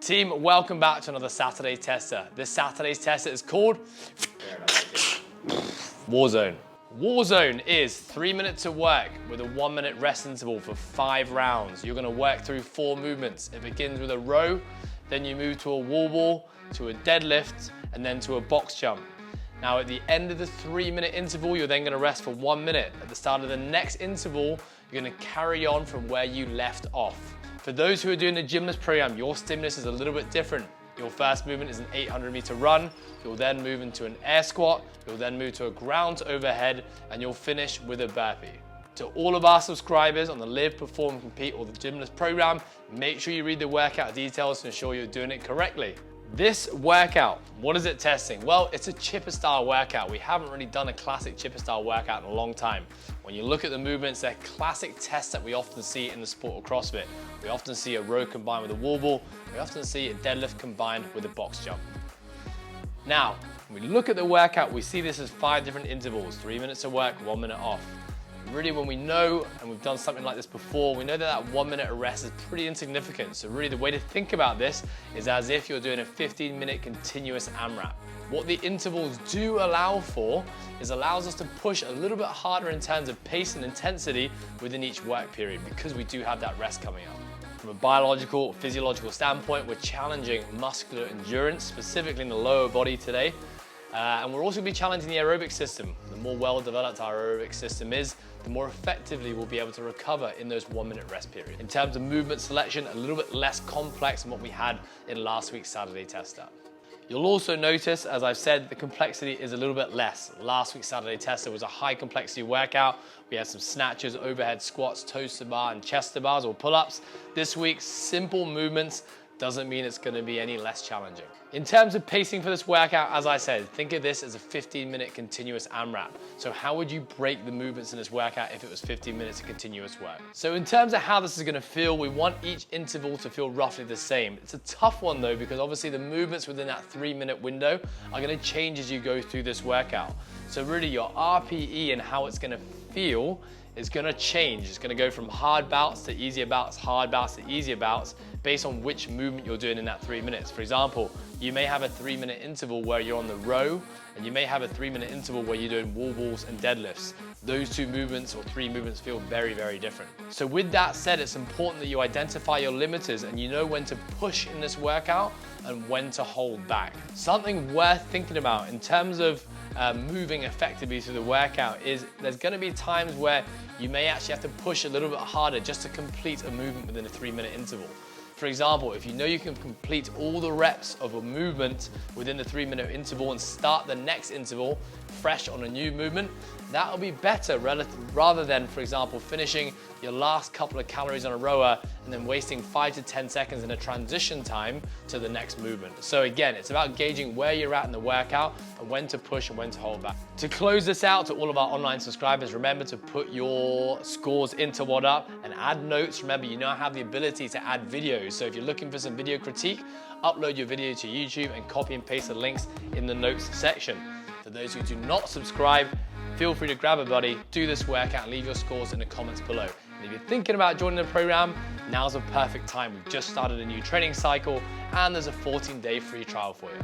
Team, welcome back to another Saturday tester. This Saturday's tester is called Warzone. Warzone is 3 minutes of work with a 1 minute rest interval for 5 rounds. You're gonna work through 4 movements. It begins with a row, then you move to a wall ball, to a deadlift, and then to a box jump. Now at the end of the 3 minute interval, you're then gonna rest for 1 minute. At the start of the next interval, you're gonna carry on from where you left off. For those who are doing the gymnast program, your stimulus is a little bit different. Your first movement is an 800-meter run. You'll then move into an air squat. You'll then move to a ground overhead, and you'll finish with a burpee. To all of our subscribers on the Live, Perform, Compete or the gymnast program, make sure you read the workout details to ensure you're doing it correctly. This workout, what is it testing? Well, it's a chipper style workout. We haven't really done a classic chipper style workout in a long time. When you look at the movements, they're classic tests that we often see in the sport of CrossFit. We often see a row combined with a wall ball. We often see a deadlift combined with a box jump. Now, when we look at the workout, we see this as 5 different intervals, 3 minutes of work, 1 minute off. Really, when we know, and we've done something like this before, we know that 1 minute of rest is pretty insignificant. So really the way to think about this is as if you're doing a 15-minute continuous AMRAP. What the intervals do allow for is allows us to push a little bit harder in terms of pace and intensity within each work period because we do have that rest coming up. From a biological, physiological standpoint, we're challenging muscular endurance, specifically in the lower body today. And we're also going to be challenging the aerobic system. The more well-developed our aerobic system is, the more effectively we'll be able to recover in those 1 minute rest periods. In terms of movement selection, a little bit less complex than what we had in last week's Saturday tester. You'll also notice, as I've said, the complexity is a little bit less. Last week's Saturday tester was a high complexity workout. We had some snatches, overhead squats, toes to bar, and chest to bars or pull-ups. This week, simple movements doesn't mean it's going to be any less challenging. In terms of pacing for this workout, as I said, think of this as a 15-minute continuous AMRAP. So how would you break the movements in this workout if it was 15 minutes of continuous work? So in terms of how this is going to feel, we want each interval to feel roughly the same. It's a tough one though, because obviously the movements within that 3 minute window are going to change as you go through this workout. So really your RPE and how it's going to feel is going to change. It's going to go from hard bouts to easier bouts, hard bouts to easier bouts, based on which movement you're doing in that 3 minutes. For example, you may have a 3 minute interval where you're on the row, and you may have a 3 minute interval where you're doing wall balls and deadlifts. Those 2 movements or 3 movements feel very, very different. So with that said, it's important that you identify your limiters and you know when to push in this workout and when to hold back. Something worth thinking about in terms of moving effectively through the workout is there's going to be times where you may actually have to push a little bit harder just to complete a movement within a 3 minute interval. For example, if you know you can complete all the reps of a movement within the 3 minute interval and start the next interval fresh on a new movement, that'll be better rather than, for example, finishing your last couple of calories on a rower and then wasting 5 to 10 seconds in a transition time to the next movement. So again, it's about gauging where you're at in the workout and when to push and when to hold back. To close this out, to all of our online subscribers, remember to put your scores into WhatUp and add notes. Remember, you now have the ability to add videos. So if you're looking for some video critique, upload your video to YouTube and copy and paste the links in the notes section. For those who do not subscribe, feel free to grab a buddy, do this workout, and leave your scores in the comments below. And if you're thinking about joining the program, now's a perfect time. We've just started a new training cycle and there's a 14-day free trial for you.